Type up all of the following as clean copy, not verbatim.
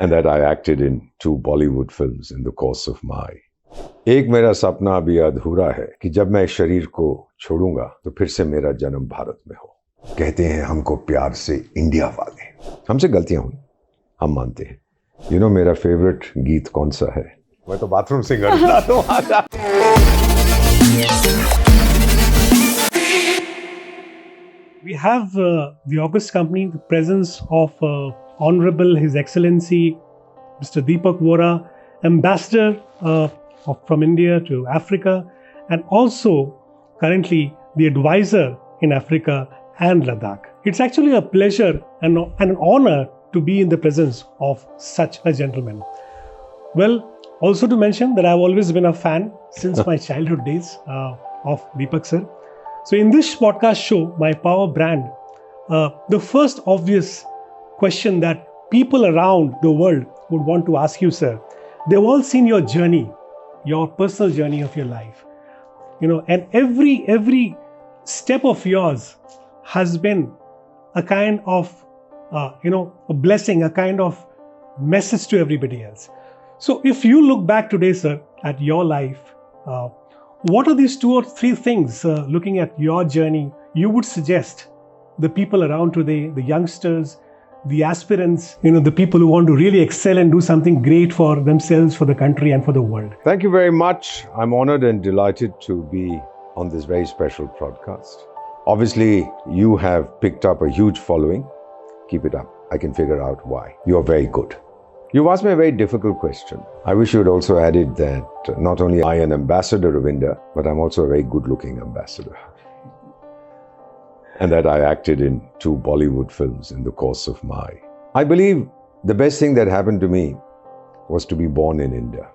and that I acted in 2 Bollywood films in the course of my. एक मेरा सपना भी अधूरा है कि जब मैं इस शरीर को छोड़ूंगा तो फिर से मेरा जन्म भारत में हो। कहते हैं हमको प्यार से इंडिया वाले, हमसे गलतियां हुई, हम मानते हैं। You know मेरा फेवरेट गीत कौन सा है? मैं तो बाथरूम सिंगर हूं। We have the august company, the presence of Honorable His Excellency Mr. Deepak Vohra, Ambassador from India to Africa, and also currently the advisor in Africa and Ladakh. It's actually a pleasure and an honor to be in the presence of such a gentleman. Well, also to mention that I've always been a fan since my childhood days of Deepak sir. So in this podcast show, my power brand, the first obvious question that people around the world would want to ask you, sir, they've all seen your journey, your personal journey of your life, and every step of yours has been a kind of, a blessing, a kind of message to everybody else. So if you look back today, sir, at your life, what are these 2 or 3 things, looking at your journey, you would suggest the people around today, the youngsters, the aspirants, the people who want to really excel and do something great for themselves, for the country and for the world? Thank you very much. I'm honored and delighted to be on this very special broadcast. Obviously, you have picked up a huge following. Keep it up. I can figure out why. You're very good. You've asked me a very difficult question. I wish you had also added that not only am I an ambassador of India, but I'm also a very good-looking ambassador. And that I acted in 2 Bollywood films in the course of my. I believe the best thing that happened to me was to be born in India.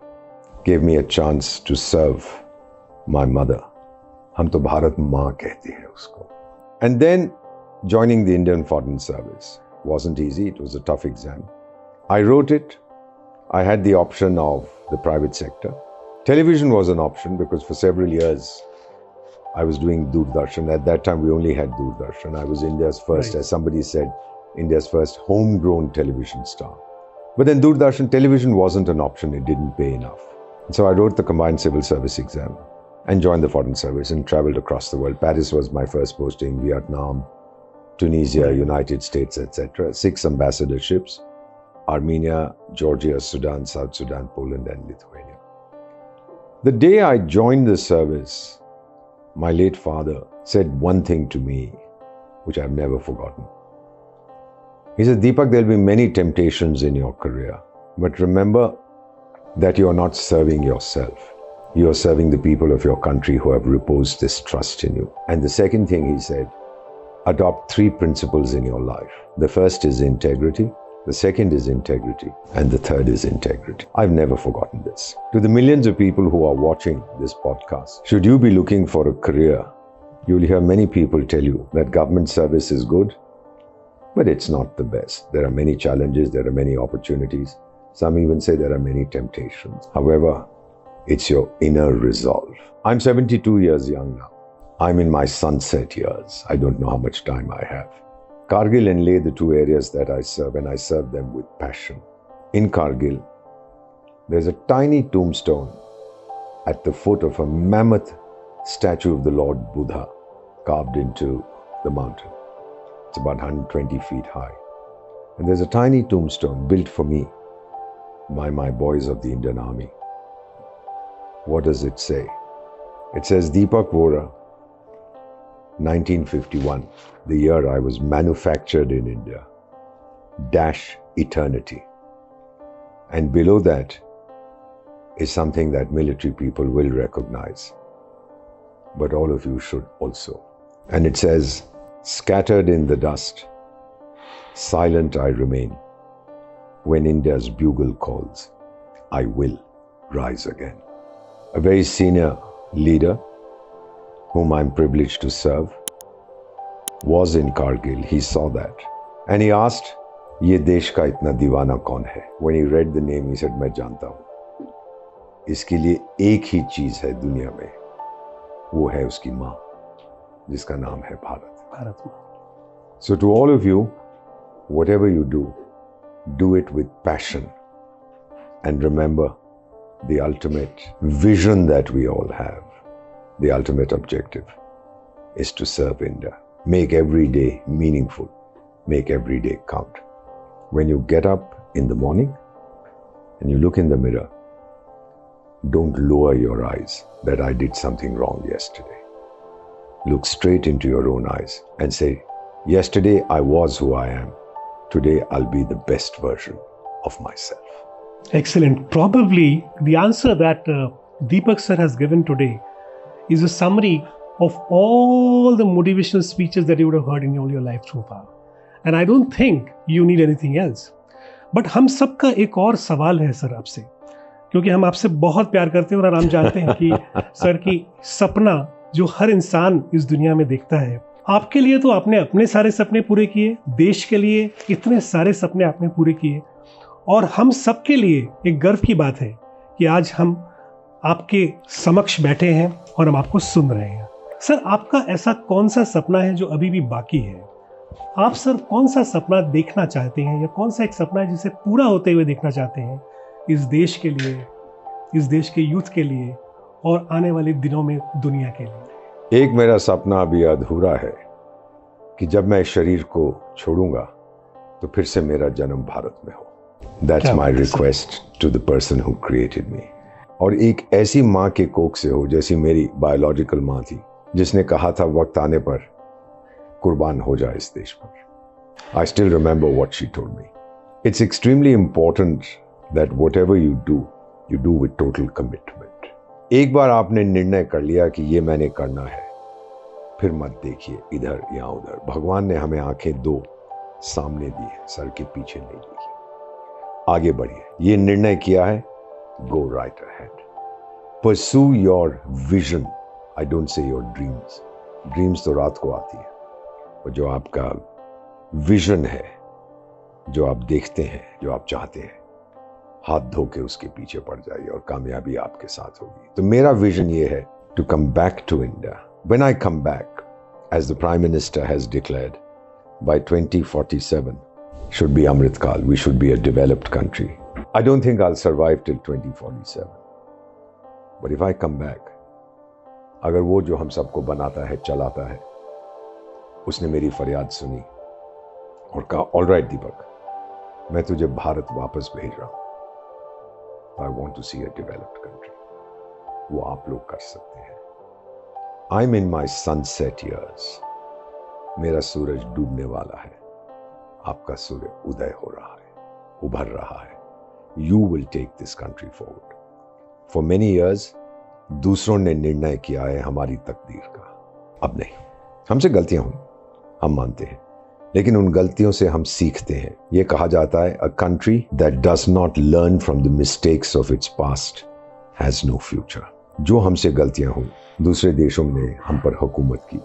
Gave me a chance to serve my mother. हम तो भारत माँ कहते हैं उसको. And then joining the Indian Foreign Service wasn't easy. It was a tough exam. I wrote it. I had the option of the private sector. Television was an option because for several years I was doing Doordarshan. At that time we only had Doordarshan. I was India's first, as somebody said, India's first homegrown television star. But then Doordarshan television wasn't an option. It didn't pay enough. And so I wrote the combined civil service exam and joined the foreign service and traveled across the world. Paris was my first posting, Vietnam, Tunisia, United States, etc. 6 ambassadorships. Armenia, Georgia, Sudan, South Sudan, Poland, and Lithuania. The day I joined the service, my late father said one thing to me, which I've never forgotten. He said, Deepak, there'll be many temptations in your career, but remember that you're not serving yourself. You're serving the people of your country who have reposed this trust in you. And the second thing he said, adopt 3 principles in your life. The first is integrity. The second is integrity, and the third is integrity. I've never forgotten this. To the millions of people who are watching this podcast, should you be looking for a career, you'll hear many people tell you that government service is good, but it's not the best. There are many challenges, there are many opportunities. Some even say there are many temptations. However, it's your inner resolve. I'm 72 years young now. I'm in my sunset years. I don't know how much time I have. Kargil and Leh, the 2 areas that I serve, and I serve them with passion. In Kargil, there's a tiny tombstone at the foot of a mammoth statue of the Lord Buddha carved into the mountain. It's about 120 feet high. And there's a tiny tombstone built for me by my boys of the Indian Army. What does it say? It says, Deepak Vohra, 1951, the year I was manufactured in India, dash eternity. And below that is something that military people will recognize, but all of you should also. And it says, scattered in the dust, silent I remain. When India's bugle calls, I will rise again. A very senior leader whom I'm privileged to serve, was in Kargil. He saw that. And he asked, Ye desh ka itna diwana kaun hai? When he read the name, he said, Main janta hu. Iske liye ek hi cheez hai duniya mein. Wo hai uski maa, jiska naam hai Bharat. So to all of you, whatever you do, do it with passion, and remember the ultimate vision that we all have, the ultimate objective is to serve India. Make every day meaningful. Make every day count. When you get up in the morning and you look in the mirror, don't lower your eyes that I did something wrong yesterday. Look straight into your own eyes and say, yesterday I was who I am. Today I'll be the best version of myself. Excellent. Probably the answer that Deepak sir has given today is a summary of all the motivational speeches that you would have heard in all your life so far. And I don't think you need anything else. But हम सबका एक और सवाल है sir आपसे, क्योंकि हम आपसे बहुत प्यार करते हैं और हम जानते हैं कि सर की सपना जो हर इंसान इस दुनिया में देखता है, आपके लिए तो आपने अपने सारे सपने पूरे किए, देश के लिए इतने सारे सपने आपने पूरे किए, और हम सबके लिए एक गर्व की बात है कि आज हम आपके समक्ष बैठे हैं और हम आपको सुन रहे हैं। सर, आपका ऐसा कौन सा सपना है जो अभी भी बाकी है? आप सर कौन सा सपना देखना चाहते हैं, या कौन सा एक सपना है जिसे पूरा होते हुए देखना चाहते हैं इस देश के लिए, इस देश के यूथ के लिए और आने वाले दिनों में दुनिया के लिए? एक मेरा सपना अभी अधूरा है कि जब मैं इस शरीर को छोड़ूंगा तो फिर से मेरा जन्म भारत में हो। That's my request to the person who created me. और एक ऐसी माँ के कोख से हो जैसी मेरी बायोलॉजिकल माँ थी, जिसने कहा था वक्त आने पर कुर्बान हो जाए इस देश पर। I still remember what she told me. It's extremely important that whatever you do with total commitment. एक बार आपने निर्णय कर लिया कि ये मैंने करना है, फिर मत देखिए इधर या उधर। भगवान ने हमें आंखें दो सामने दी है, सर के पीछे नहीं दी। आगे बढ़िए, ये निर्णय किया है, go right ahead. Pursue your vision. I don't say your dreams. Dreams तो रात को आती है, और जो आपका विजन है, जो आप देखते हैं, जो आप चाहते हैं, हाथ धो के उसके पीछे पड़ जाइए और कामयाबी आपके साथ होगी। तो मेरा विजन ये है, to come back to India. When I come back, as the Prime Minister has declared, by 2047 should be Amrit Kal. We should be a developed country. I don't think I'll survive till 2047. But if I come back, अगर वो जो हम सबको बनाता है, चलाता है, उसने मेरी फरियाद सुनी और कहा, ऑल राइट दीपक, मैं तुझे भारत वापस भेज रहा हूं। I want to see a developed country. वो आप लोग कर सकते हैं। I'm in my sunset years. मेरा सूरज डूबने वाला है, आपका सूर्य उदय हो रहा है, उभर रहा है। You will take this country forward. For many years, दूसरों ने निर्णय किया है हमारी तकदीर का। अब नहीं, हमसे गलतियां हुई, हम मानते हैं, लेकिन उन गलतियों से हम सीखते हैं। यह कहा जाता है, a country that does not learn from the mistakes of its past has no future. जो हमसे गलतियां हुई, दूसरे देशों ने हम पर हुकूमत की,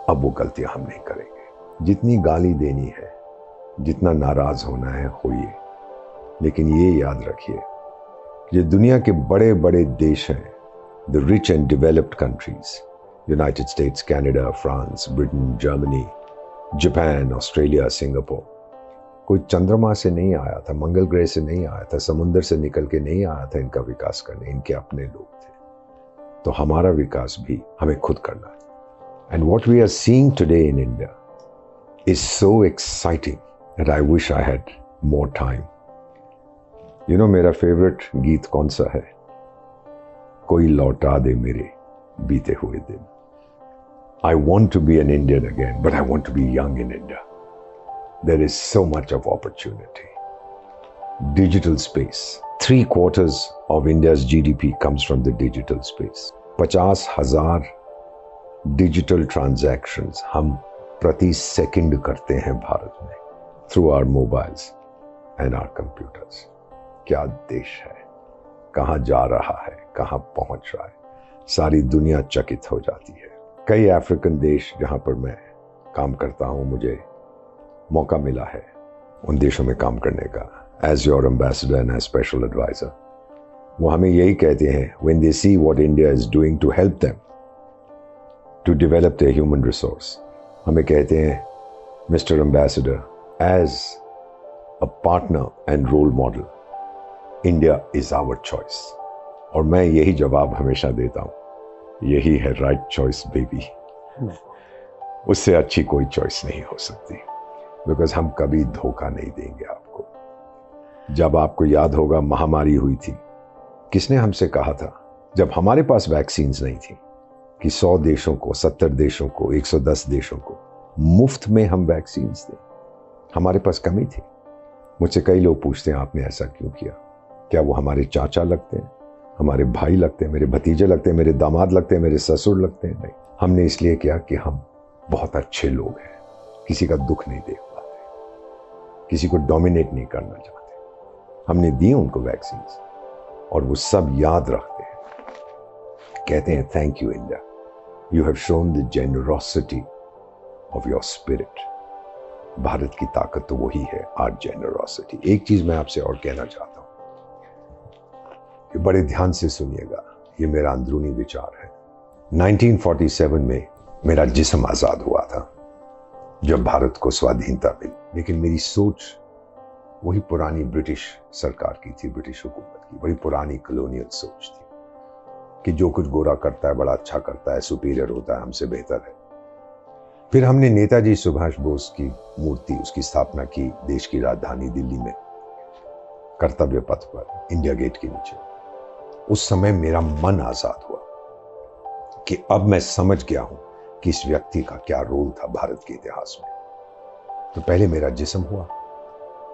अब वो गलतियां हम नहीं करेंगे। जितनी गाली देनी है, जितना नाराज होना है, होइए, लेकिन ये याद रखिए, ये दुनिया के बड़े बड़े देश हैं, the rich and developed countries, United States, Canada, France, Britain, Germany, Japan, Australia, Singapore, कोई चंद्रमा से नहीं आया था, मंगल ग्रह से नहीं आया था, समुद्र से निकल के नहीं आया था इनका विकास करने, इनके अपने लोग थे। तो हमारा विकास भी हमें खुद करना है। And what we are seeing today in India is so exciting that I wish I had more time. You know, मेरा favorite गीत कौन सा है? कोई लौटा दे मेरे बीते हुए दिन। I want to be an Indian again, but I want to be young in India. There is so much of opportunity. Digital space. 3/4 of India's GDP comes from the digital space. 50,000 digital transactions हम प्रति second करते हैं भारत में, through our mobiles and our computers. क्या देश है, कहाँ जा रहा है, कहाँ पहुंच रहा है, सारी दुनिया चकित हो जाती है। कई अफ्रीकन देश जहाँ पर मैं काम करता हूँ, मुझे मौका मिला है उन देशों में काम करने का, as your ambassador and as special advisor. वो हमें यही कहते हैं, when they see what India is doing to help them to develop their human resource, हमें कहते हैं, Mr. Ambassador, as a partner and role model, India is our choice. और मैं यही जवाब हमेशा देता हूं, यही है राइट चॉइस बेबी। उससे अच्छी कोई चॉइस नहीं हो सकती, बिकॉज हम कभी धोखा नहीं देंगे आपको। जब आपको याद होगा महामारी हुई थी, किसने हमसे कहा था जब हमारे पास वैक्सीन्स नहीं थी कि 100 देशों को, 70 देशों को, 110 देशों को मुफ्त में हम वैक्सीन्स दें? हमारे पास कमी थी। मुझसे कई लोग पूछते हैं आपने ऐसा क्यों किया? क्या वो हमारे चाचा लगते हैं, हमारे भाई लगते हैं, मेरे भतीजे लगते हैं, मेरे दामाद लगते हैं, मेरे ससुर लगते हैं? नहीं, हमने इसलिए किया कि हम बहुत अच्छे लोग हैं, किसी का दुख नहीं देख पाते, किसी को डोमिनेट नहीं करना चाहते। हमने दी उनको वैक्सीन्स और वो सब याद रखते हैं, कहते हैं thank you India, you have shown the generosity of your spirit. Bharat की ताकत तो वही है, आर जेनरोसिटी। एक चीज मैं आपसे और कहना चाहता हूं कि बड़े ध्यान से सुनिएगा, ये मेरा अंदरूनी विचार है। 1947 में मेरा जिस्म आजाद हुआ था जब भारत को स्वाधीनता मिली, लेकिन मेरी सोच वही पुरानी ब्रिटिश सरकार की थी, ब्रिटिश हुकूमत की, बड़ी पुरानी कॉलोनियल सोच थी कि जो कुछ गोरा करता है बड़ा अच्छा करता है, सुपीरियर होता है, हमसे बेहतर है। फिर हमने नेताजी सुभाष बोस की मूर्ति, उसकी स्थापना की देश की राजधानी दिल्ली में, कर्तव्य पथ पर, इंडिया गेट के नीचे। उस समय मेरा मन आजाद हुआ कि अब मैं समझ गया हूं कि इस व्यक्ति का क्या रोल था भारत के इतिहास में। तो पहले मेरा जिस्म हुआ,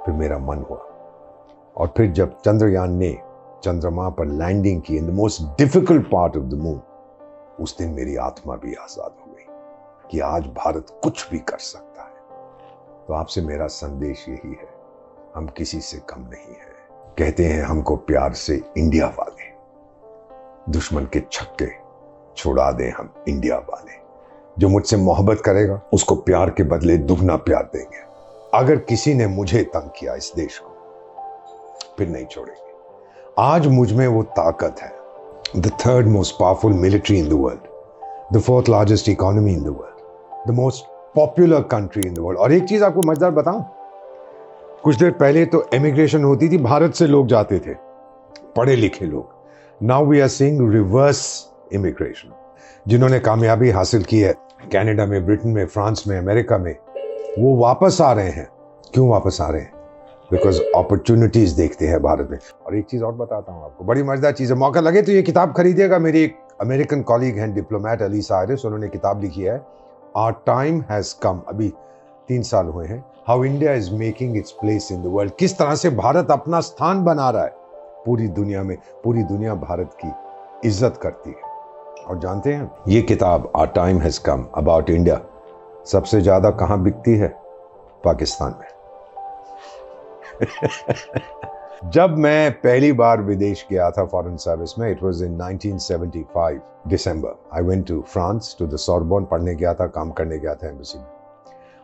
फिर मेरा मन हुआ, और फिर जब चंद्रयान ने चंद्रमा पर लैंडिंग की in the most difficult part of the moon, उस दिन मेरी आत्मा भी आजाद हो गई कि आज भारत कुछ भी कर सकता है। तो आपसे मेरा संदेश यही है, हम किसी से कम नहीं है। कहते हैं हमको प्यार से इंडिया वाले, दुश्मन के छक्के छुड़ा दें हम इंडिया वाले। जो मुझसे मोहब्बत करेगा उसको प्यार के बदले दुगना प्यार देंगे। अगर किसी ने मुझे तंग किया, इस देश को, फिर नहीं छोड़ेंगे। आज मुझ में वो ताकत है। The third most powerful military in the world, the fourth largest economy in the world, the most popular country in the world. और एक चीज आपको मजेदार बताऊं, कुछ देर पहले तो एमिग्रेशन होती थी, भारत से लोग जाते थे, पढ़े लिखे लोग। Now we are seeing reverse immigration. जिन्होंने कामयाबी हासिल की है कनाडा में, ब्रिटेन में, फ्रांस में, अमेरिका में, वो वापस आ रहे हैं। क्यों वापस आ रहे हैं? बिकॉज अपॉर्चुनिटीज देखते हैं भारत में। और एक चीज और बताता हूं आपको, बड़ी मजेदार चीज है। मौका लगे तो ये किताब खरीदिएगा। मेरी एक अमेरिकन कॉलीग हैं, डिप्लोमेट साइरस, उन्होंने किताब लिखी है, आवर टाइम हैज कम, अभी 3 साल हुए हैं, how India is making its place in the world. किस तरह से भारत अपना स्थान बना रहा है पूरी दुनिया में। पूरी दुनिया भारत की इज्जत करती है। और जानते हैं, ये किताब our time has come about India सबसे ज्यादा कहां बिकती है? पाकिस्तान में। जब मैं पहली बार विदेश गया था फॉरेन सर्विस में, it was in 1975 December, I went to France, to the Sorbonne, पढ़ने गया था, काम करने गया था एम्बेसी में।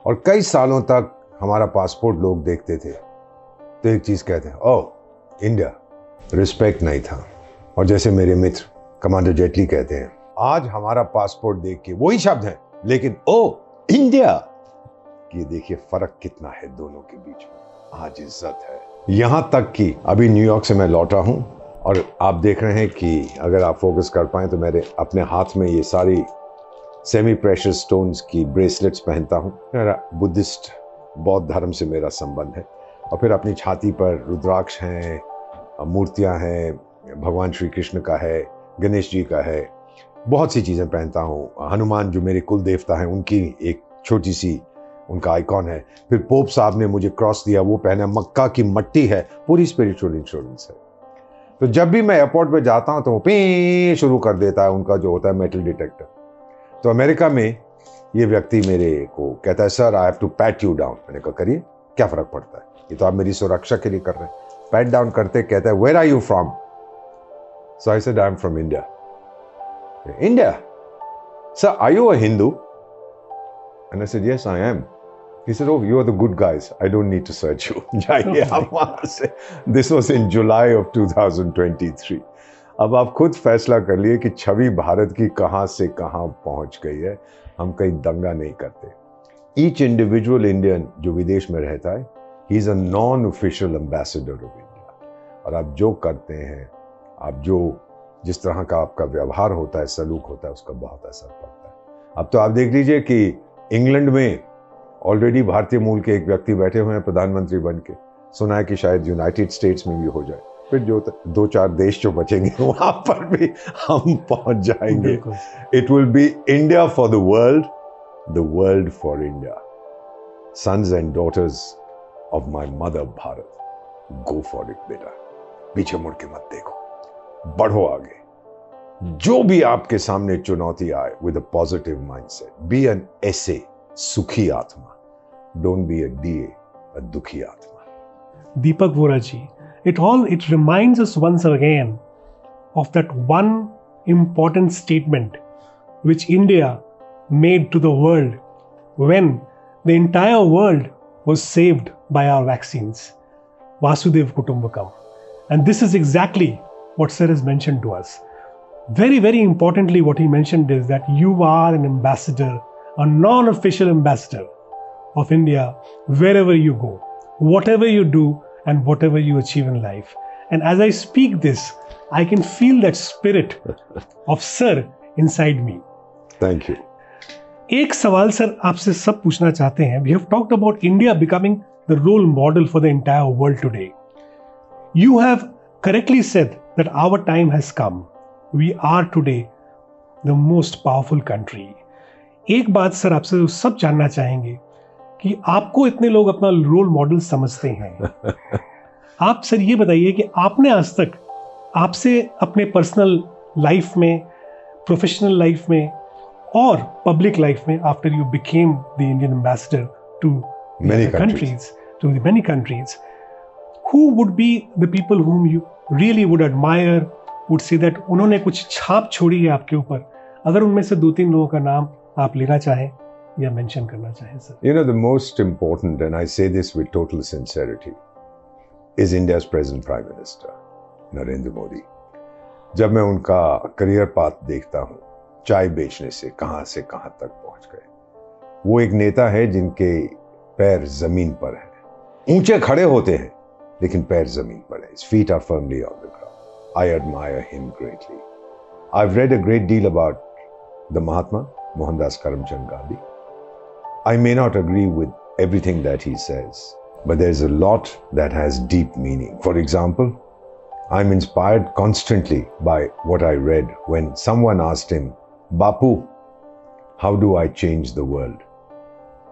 और कई सालों तक हमारा पासपोर्ट लोग देखते थे तो एक चीज कहते हैं, ओह इंडिया। रिस्पेक्ट नहीं था। और जैसे मेरे मित्र कमांडर जेटली कहते हैं, आज हमारा पासपोर्ट देख के वही शब्द हैं, लेकिन ओ इंडिया। ये देखिए फर्क कितना है दोनों के बीच में। आज इज्जत है। यहां तक कि अभी न्यूयॉर्क से मैं लौटा हूं और आप देख रहे हैं कि अगर आप फोकस कर पाए तो मेरे अपने हाथ में ये सारी सेमी प्रेशियस स्टोन्स की ब्रेसलेट्स पहनता हूं। मेरा बुद्धिस्ट बौद्ध धर्म से मेरा संबंध है। और फिर अपनी छाती पर रुद्राक्ष हैं, मूर्तियां हैं, भगवान श्री कृष्ण का है, गणेश जी का है, बहुत सी चीजें पहनता हूं। हनुमान जो मेरे कुल देवता हैं उनकी एक छोटी सी उनका आइकॉन है। फिर पोप साहब ने मुझे क्रॉस दिया, वो पहना, मक्का की मट्टी है, पूरी स्पिरिचुअल इंश्योरेंस है। तो जब भी मैं एयरपोर्ट पे जाता हूं तो वो पी शुरू कर देता है उनका जो होता है मेटल डिटेक्टर। तो अमेरिका में ये व्यक्ति मेरे को कहता है, sir I have to pat you down. मैंने कहा करिए, क्या फर्क पड़ता है, ये तो आप मेरी सुरक्षा के लिए कर रहे हैं। पैट डाउन करते कहता है, where are you from? So I said I am from India. India? Sir are you a Hindu? And I said yes I am. He said, oh, you are the good guys. I don't need to search you. जाइए आप वहां से। This was in July of 2023. अब आप खुद फैसला कर लिए कि छवि भारत की कहां से कहां पहुंच गई है। हम कहीं दंगा नहीं करते। Each individual Indian जो विदेश में रहता है, he is a non official ambassador of India. और आप जो करते हैं, आप जो जिस तरह का आपका व्यवहार होता है, सलूक होता है, उसका बहुत असर पड़ता है। अब तो आप देख लीजिए कि इंग्लैंड में ऑलरेडी भारतीय मूल के एक व्यक्ति बैठे हुए हैं प्रधानमंत्री बन के। सुना है कि शायद यूनाइटेड स्टेट्स में भी हो जाए। फिर जो 2-4 देश जो बचेंगे वहां पर भी हम पहुंच जाएंगे। It will be India for the world for India. Sons and daughters of my mother Bharat, go for it बेटा। पीछे मुड़ के मत देखो, बढ़ो आगे। जो भी आपके सामने चुनौती आए, with a positive mindset, be an S A, सुखी आत्मा, don't be a D A, a दुखी आत्मा। Deepak Vohra ji, it reminds us once again of that one important statement which India made to the world when the entire world was saved by our vaccines. Vasudev Kutumbakam. And this is exactly what Sir has mentioned to us. Very, very importantly, what he mentioned is that you are an ambassador, a non-official ambassador of India wherever you go, whatever you do and whatever you achieve in life. And as I speak this, I can feel that spirit of Sir inside me. Thank you. एक सवाल sir आपसे सब पूछना चाहते हैं. We have talked about India becoming the role model for the entire world today. You have correctly said that our time has come. We are today the most powerful country. एक बात sir आपसे सब जानना चाहेंगे कि आपको इतने लोग अपना रोल मॉडल समझते हैं. आप सर ये बताइए कि आपने आज तक आपसे अपने पर्सनल लाइफ में, प्रोफेशनल लाइफ में और पब्लिक लाइफ में, after you became the Indian ambassador to many countries, who would be the people whom you really would admire, would say that उन्होंने कुछ छाप छोड़ी है आपके ऊपर? अगर उनमें से 2-3 लोगों का नाम आप लेना चाहें या मेंशन करना चाहें sir. You know, the most important, and I say this with total sincerity, is India's present Prime Minister, Narendra Modi. जब मैं उनका करियर पाथ देखता हूँ, चाय बेचने से कहाँ तक पहुँच गए. वो एक नेता है जिनके पैर जमीन पर हैं. ऊंचे खड़े होते हैं लेकिन पैर जमीन पर है. His feet are firmly on the ground. I admire him greatly. I've read a great deal about the Mahatma, Mohandas Karamchand Gandhi. I may not agree with everything that he says, but there's a lot that has deep meaning. For example, I'm inspired constantly by what I read when someone asked him, Bapu, how do I change the world?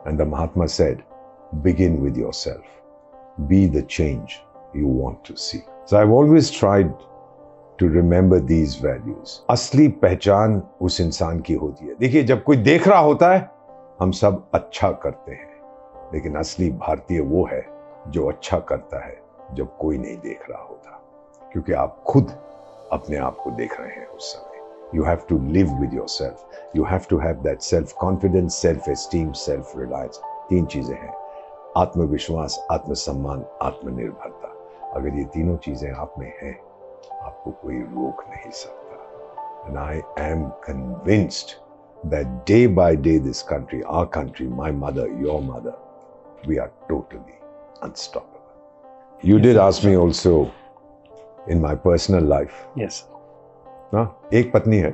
And the Mahatma said, begin with yourself. Be the change you want to see. So I've always tried to remember these values. असली पहचान उस इंसान की होती है. देखिए, जब कोई देख रहा होता है, हम सब अच्छा करते हैं, लेकिन असली भारतीय वो है जो अच्छा करता है जब कोई नहीं देख रहा होता, क्योंकि आप खुद अपने आप को देख रहे हैं उस समय. You have to live with yourself. You have to have that self-confidence, self-esteem, self-reliance. 3 चीजें हैं: आत्मविश्वास, आत्मसम्मान, आत्मनिर्भरता. अगर ये तीनों चीजें आप में हैं, आपको कोई रोक नहीं सकता. And I am convinced that day by day this country, our country, my mother, your mother, we are totally unstoppable. You did ask me also in my personal life. Yes. हाँ, एक पत्नी है.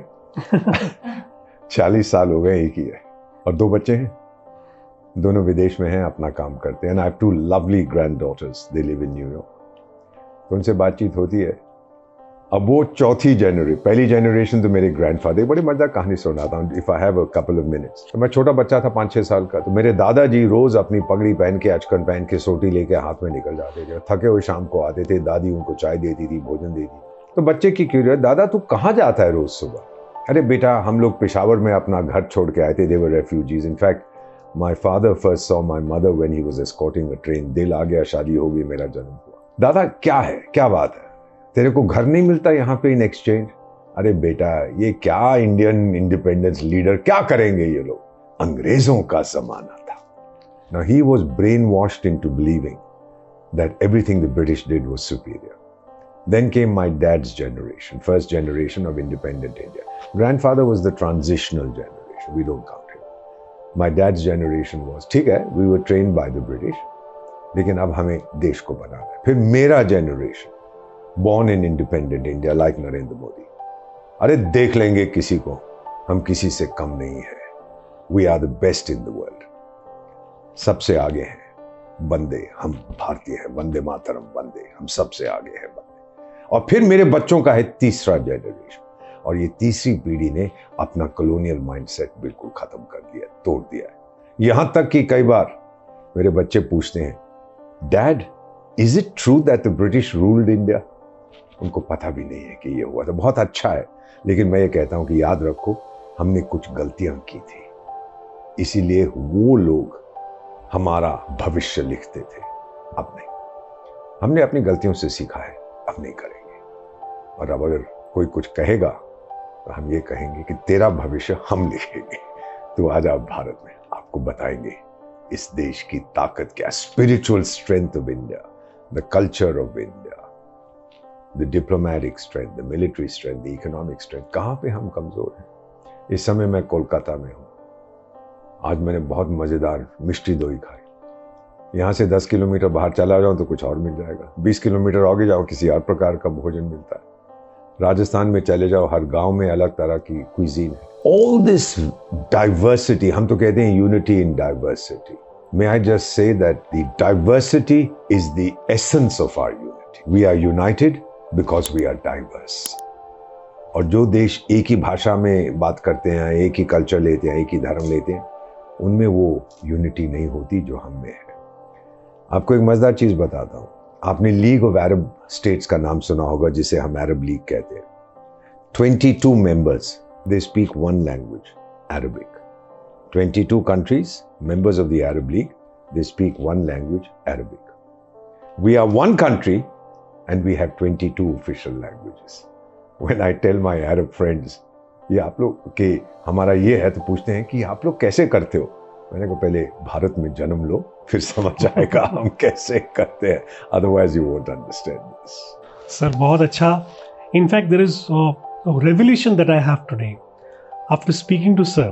40 साल हो गए, एक ही है, और 2 बच्चे हैं. दोनों विदेश में हैं, अपना काम करते हैं. And I have 2 lovely granddaughters. They live in New York. तो उनसे बातचीत होती है. अब वो चौथी जनरेशन, पहली जनरेशन तो मेरे ग्रैंडफादर. बड़ी मजेदार कहानी सुनाता हूँ, if I have a couple of minutes. तो मैं छोटा बच्चा था, 5-6 साल का. तो मेरे दादाजी रोज अपनी पगड़ी पहन के, अचकन पहन के, सोटी लेके हाथ में निकल जाते थे. थके हुए शाम को आते थे. दादी उनको चाय देती थी, भोजन देती थी. तो बच्चे की क्यूरियस, दादा तू कहाँ जाता है रोज सुबह? अरे बेटा, हम लोग पेशावर में अपना घर छोड़ के आए थे. They were refugees. In fact my father first saw my mother when he was escorting a train. दिल आ गया, शादी हो गई, मेरा जन्म हुआ. दादा क्या है, क्या बात है, तेरे को घर नहीं मिलता यहाँ पे इन एक्सचेंज? अरे बेटा, ये क्या इंडियन इंडिपेंडेंस लीडर क्या करेंगे ये लोग? अंग्रेजों का जमाना था. Now he was brainwashed into believing that everything the British did was superior. Then came my dad's generation, first generation of independent India. Grandfather was the transitional generation. We don't count him. My dad's generation was, ठीक है, we were trained by the British, लेकिन अब हमें देश को बनाना है। फिर मेरा generation born in independent India like Narendra Modi, अरे देख लेंगे किसी को, हम किसी से कम नहीं है। We are the best in the world, सबसे आगे हैं, वंदे, हम भारतीय हैं, वंदे मातरम, वंदे, हम सबसे आगे हैं, वंदे। और फिर मेरे बच्चों का है तीसरा जनरेशन, और ये तीसरी पीढ़ी ने अपना कॉलोनियल माइंडसेट बिल्कुल खत्म कर दिया, तोड़ दिया है। यहां तक कि कई बार मेरे बच्चे पूछते हैं, dad is it true that the British ruled India? उनको पता भी नहीं है कि ये हुआ था। बहुत अच्छा है, लेकिन मैं ये कहता हूं कि याद रखो, हमने कुछ गलतियां की थी, इसीलिए वो लोग हमारा भविष्य लिखते थे। अब नहीं, हमने अपनी गलतियों से सीखा है, अब नहीं करेंगे। और अब अगर कोई कुछ कहेगा तो हम ये कहेंगे कि तेरा भविष्य हम लिखेंगे। तो आज आप भारत में, आपको बताएंगे इस देश की ताकत क्या, spiritual strength of India, the culture of India, the diplomatic strength, the military strength, the economic strength, कहां पे हम कमजोर हैं। इस समय मैं कोलकाता में हूं, आज मैंने बहुत मजेदार मिष्टी दोई खाई। यहां से 10 किलोमीटर बाहर चला जाओ तो कुछ और मिल जाएगा, 20 किलोमीटर आगे जाओ किसी और प्रकार का भोजन मिलता है। राजस्थान में चले जाओ, हर गांव में अलग तरह की क्विजीन है। ऑल दिस डाइवर्सिटी, हम तो कहते हैं unity in diversity. May I just say that the diversity is the essence of our unity. We are united because we are diverse. और जो देश एक ही भाषा में बात करते हैं, एक ही कल्चर लेते हैं, एक ही धर्म लेते हैं, उनमें वो यूनिटी नहीं होती जो हम में है। आपको एक मजेदार चीज बताता हूं, आपने लीग ऑफ अरब स्टेट्स का नाम सुना होगा, जिसे हम अरब लीग कहते हैं। 22 members, they speak one language, Arabic. 22 countries, members of the Arab League, they speak one language, Arabic. We are one country and we have 22 official languages. When I tell my Arab friends, ये आप लोग के हमारा ये है, तो पूछते हैं कि आप लोग कैसे करते हो। मैंने कहा पहले भारत में जन्म लो, फिर समझ आएगा हम कैसे करते हैं, otherwise you won't understand this. Sir बहुत अच्छा। In fact, there is a revelation that I have today. After speaking to Sir,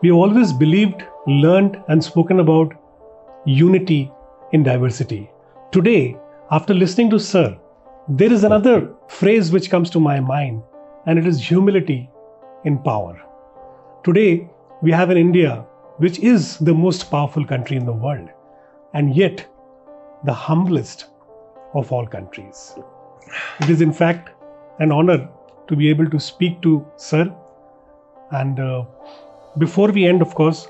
we always believed, learned, and spoken about unity in diversity. Today, after listening to Sir, there is another phrase which comes to my mind, and it is humility in power. Today, we have an India which is the most powerful country in the world, and yet the humblest of all countries. It is in fact an honor to be able to speak to Sir. And before we end, of course,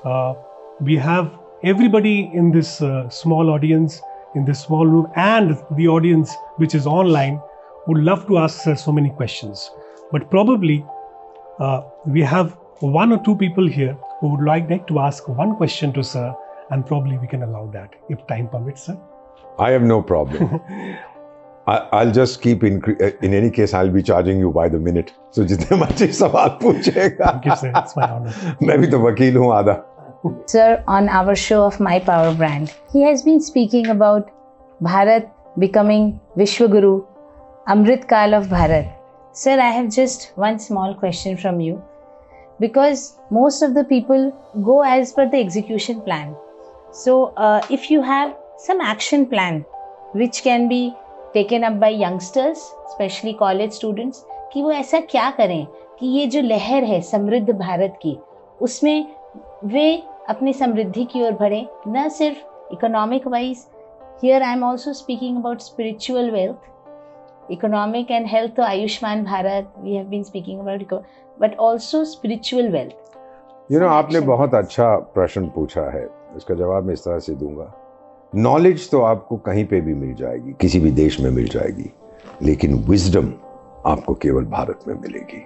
we have everybody in this small audience, in this small room, and the audience which is online would love to ask Sir so many questions. But probably we have one or two people here who would like to ask one question to Sir, and probably we can allow that if time permits, Sir. I have no problem. I'll just keep in any case I'll be charging you by the minute. So जितने मर्जी सवाल पूछेगा। Thank you, sir. It's my honor. मैं भी तो वकील हूँ आधा। Sir, on our show of My Power brand, he has been speaking about Bharat becoming Vishwaguru, Amrit Kal of Bharat. Sir, I have just one small question from you, because most of the people go as per the execution plan. So, if you have some action plan which can be taken up by youngsters, especially college students, कि वो ऐसा क्या करें कि ये जो लहर है समृद्ध भारत की, उसमें वे अपनी समृद्धि की ओर बढ़ें, न सिर्फ economic wise. Here I am also speaking about spiritual wealth, economic and health, तो Ayushman Bharat we have been speaking about, but also spiritual wealth. You know, आपने बहुत अच्छा प्रश्न पूछा है, इसका जवाब मैं इस तरह से दूंगा। नॉलेज तो आपको कहीं पे भी मिल जाएगी, किसी भी देश में मिल जाएगी, लेकिन विजडम आपको केवल भारत में मिलेगी।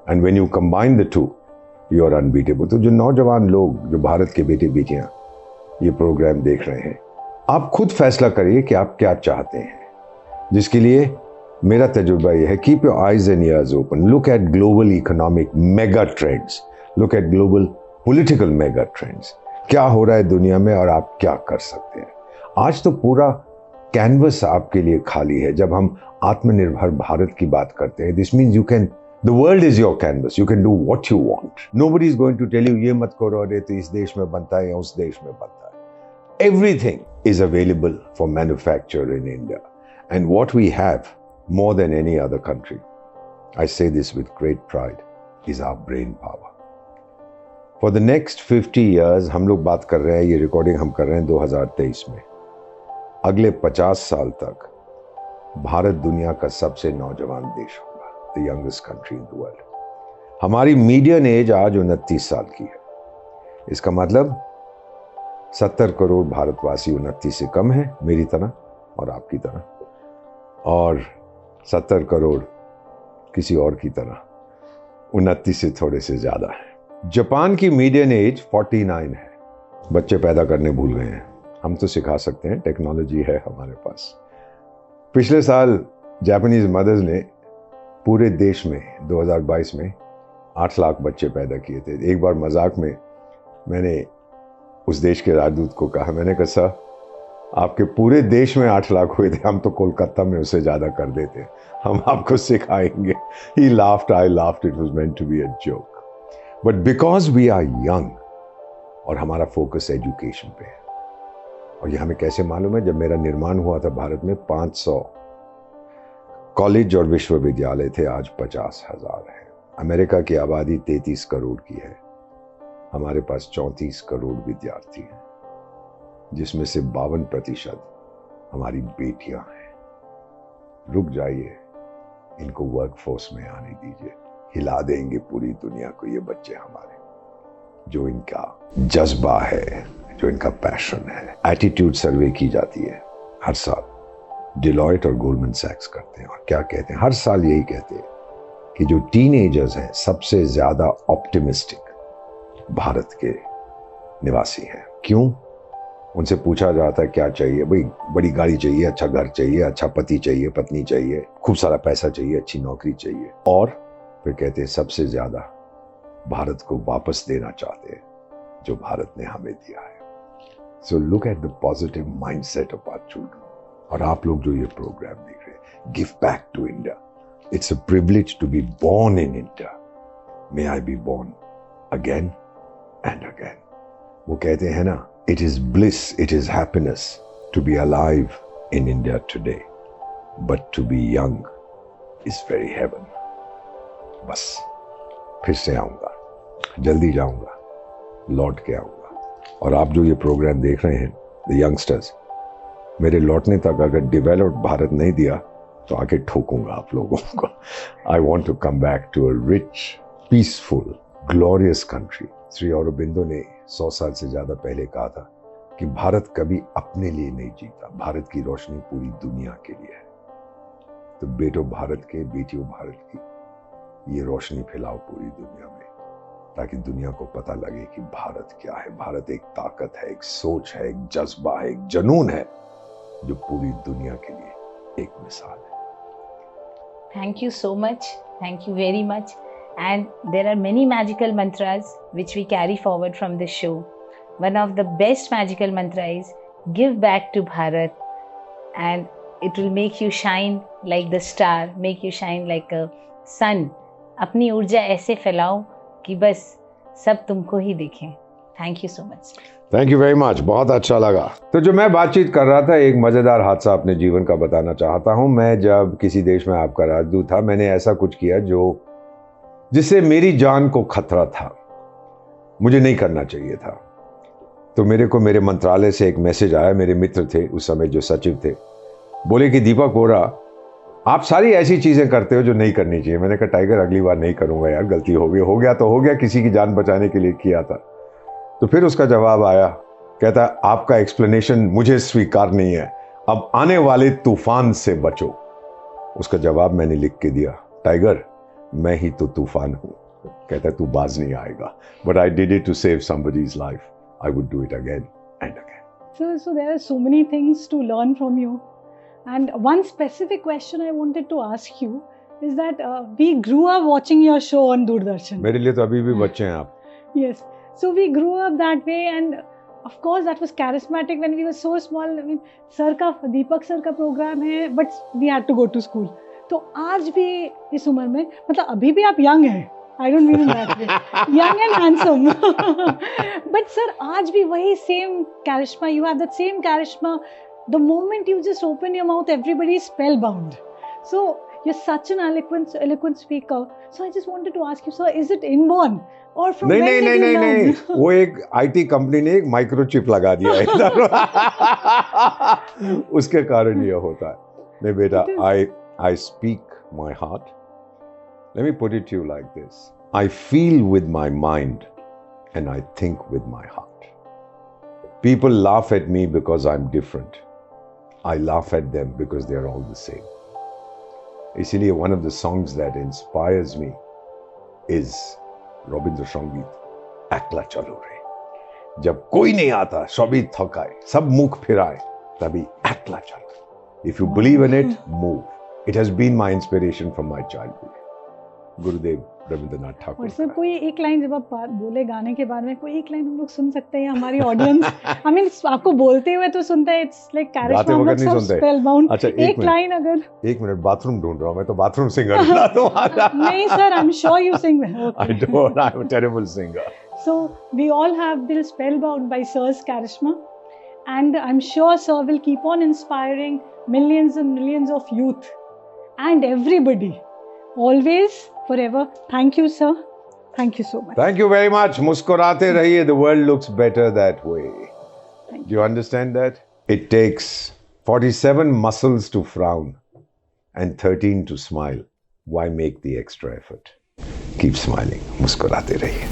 And when you combine the two, you are unbeatable. तो जो नौजवान लोग, जो भारत के बेटे बेटियां ये प्रोग्राम देख रहे हैं, आप खुद फैसला करिए कि आप क्या चाहते हैं, जिसके लिए मेरा तजुर्बा यह है, keep your eyes and years open, look at global economic mega trends, look at global political mega trends, क्या हो रहा है दुनिया में और आप क्या कर सकते हैं। आज तो पूरा कैनवस आपके लिए खाली है। जब हम आत्मनिर्भर भारत की बात करते हैं, this means you can, the world is your canvas, you can do what you want. Nobody is going to tell you ये मत करो, अरे तो इस देश में बनता है या उस देश में बनता है। Everything is available for manufacture in India. And what we have more than any other country, I say this with great pride, is our brain power. For the next 50 years, हम लोग बात कर रहे हैं, ये रिकॉर्डिंग हम कर रहे हैं 2023 में, अगले 50 साल तक भारत दुनिया का सबसे नौजवान देश होगा, the youngest country in the world. हमारी मीडियन एज आज 29 साल की है. इसका मतलब 70 करोड़ भारतवासी 29 से कम है, मेरी तरह और आपकी तरह, और 70 करोड़ किसी और की तरह 29 से थोड़े से ज्यादा है. जापान की मीडियन एज 49 है. बच्चे पैदा करने भूल गए हैं. हम तो सिखा सकते हैं, टेक्नोलॉजी है हमारे पास. पिछले साल जापानीज मदर्स ने पूरे देश में 2022 में 8 लाख बच्चे पैदा किए थे. एक बार मजाक में मैंने उस देश के राजदूत को कहा, मैंने कहा सर, आपके पूरे देश में 8 लाख हुए थे, हम तो कोलकाता में उससे ज्यादा कर देते, हम आपको सिखाएंगे. He laughed, I laughed, it was meant to be a joke. But because we are young और हमारा फोकस एजुकेशन पे है, और ये हमें कैसे मालूम है, जब मेरा निर्माण हुआ था भारत में 500 कॉलेज और विश्वविद्यालय थे, आज 50,000 है. अमेरिका की आबादी 33 करोड़ की है, हमारे पास 34 करोड़ विद्यार्थी हैं, जिसमें से 52% हमारी बेटियां हैं. रुक जाइए, इनको वर्कफोर्स में आने दीजिए, हिला देंगे पूरी दुनिया को ये बच्चे हमारे. जो इनका जज्बा है, जो इनका पैशन है. एटीट्यूड सर्वे की जाती है हर साल, डिलॉयट और गोल्डमैन सैक्स करते हैं, और क्या कहते हैं, हर साल यही कहते हैं कि जो टीनेजर्स हैं सबसे ज्यादा ऑप्टिमिस्टिक भारत के निवासी हैं. क्यों? उनसे पूछा जाता है क्या चाहिए, भाई बड़ी गाड़ी चाहिए, अच्छा घर चाहिए, अच्छा पति चाहिए, पत्नी चाहिए, खूब सारा पैसा चाहिए, अच्छी नौकरी चाहिए, और फिर कहते हैं सबसे ज्यादा भारत को वापस देना चाहते हैं जो भारत ने हमें दिया है. So look at the positive mindset of our children. और आप लोग जो ये प्रोग्राम देख रहे हैं, give back to India. It's a privilege to be born in India. May I be born again and again. वो कहते हैं ना, it is bliss, it is happiness to be alive in India today, but to be young is very heaven. बस फिर से आऊंगा, जल्दी जाऊंगा, लौट के आऊंगा. और आप जो ये प्रोग्राम देख रहे हैं, द यंगस्टर्स, मेरे लौटने तक अगर डेवलप्ड भारत नहीं दिया तो आके ठोकूंगा आप लोगों को. I want to come back to a rich, peaceful, glorious country. Shri Aurobindo ने 100 साल से ज्यादा पहले कहा था कि भारत कभी अपने लिए नहीं जीता, भारत की रोशनी पूरी दुनिया के लिए है. तो बेटों भारत के, बेटियों भारत की, ये रोशनी फैलाओ पूरी दुनिया में, ताकि दुनिया को पता लगे कि भारत क्या है. भारत एक ताकत है, एक सोच है, एक जज्बा है, एक जुनून है, जो पूरी दुनिया के लिए एक मिसाल है. Thank you so much. Thank you very much. And there are many magical mantras which we carry forward from this show. One of the best magical mantra is give back to Bharat, and it will make you shine like the star, make you shine like a sun. अपनी ऊर्जा ऐसे फैलाओ कि बस सब तुमको ही दिखें. Thank you so much. Thank you very much, बहुत अच्छा लगा. तो जो मैं बातचीत कर रहा था, एक मजेदार हादसा अपने जीवन का बताना चाहता हूं. मैं जब किसी देश में आपका राजदूत था, मैंने ऐसा कुछ किया जिससे मेरी जान को खतरा था, मुझे नहीं करना चाहिए था. तो मेरे को मेरे मंत्रालय से एक मैसेज आया. मेरे मित्र थे उस समय जो सचिव थे, बोले कि दीपक वोहरा, आप सारी ऐसी चीजें करते हो जो नहीं करनी चाहिए. मैंने कहा टाइगर, अगली बार नहीं करूंगा यार, गलती हो गया तो हो गया, किसी की जान बचाने के लिए किया था. तो फिर उसका जवाब आया, कहता आपका एक्सप्लेनेशन मुझे स्वीकार नहीं है, अब आने वाले तूफान से बचो. उसका जवाब मैंने लिख के दिया, टाइगर मैं ही तो तूफान हूं. कहता तू बाज नहीं आएगा. But I did it to save somebody's life. I would do it again and again. So there are so many things to learn from you. And one specific question I wanted to ask you is that we grew up watching your show on Doordarshan. मेरे लिए तो अभी भी बच्चे हैं आप. Yes. So we grew up that way, and of course that was charismatic when we were so small. I mean, Deepak sir का program है, but we had to go to school. तो आज भी इस उम्र में, मतलब अभी भी आप यंग हैं, I don't mean in that way. Young and handsome. But sir, आज भी वही same charisma. You have that same charisma. The moment you just open your mouth, everybody is spellbound. So you're such an eloquent speaker. So I just wanted to ask you, sir, is it inborn? Or from when did you learn? नहीं वो एक IT company ने एक microchip लगा दिया है उसके कारण ये होता है नहीं बेटा I speak my heart. Let me put it to you like this. I feel with my mind and I think with my heart. People laugh at me because I'm different. I laugh at them because they're all the same. इसीलिए one of the songs that inspires me is Ravindra संगीत एकला चलो रे जब कोई नहीं आता सभी थकाए सब मुख फिराए तभी एकला चलो if you believe in it move it has been my inspiration from my childhood Gurudev Rabindranath Thakur और सर कोई एक लाइन जब आप बोले गाने के बारे में कोई एक लाइन हम लोग सुन सकते हैं हमारी ऑडियंस आई मीन आपको बोलते हुए तो सुनते हैं इट्स लाइक कैरिशमा हम लोग सब स्पेलबाउंड अच्छा एक लाइन अगर एक मिनट बाथरूम ढूंढ रहा हूं मैं तो बाथरूम सिंगर नहीं sir I am sure you sing I don't I'm a terrible singer so we all have been spellbound by sir's charisma and I'm sure sir will keep on inspiring millions and millions of youth and everybody always forever. Thank you, sir. Thank you so much. Thank you very much. Muskurate rahiye. The world looks better that way. Do you understand that? It takes 47 muscles to frown and 13 to smile. Why make the extra effort? Keep smiling. Muskurate rahiye.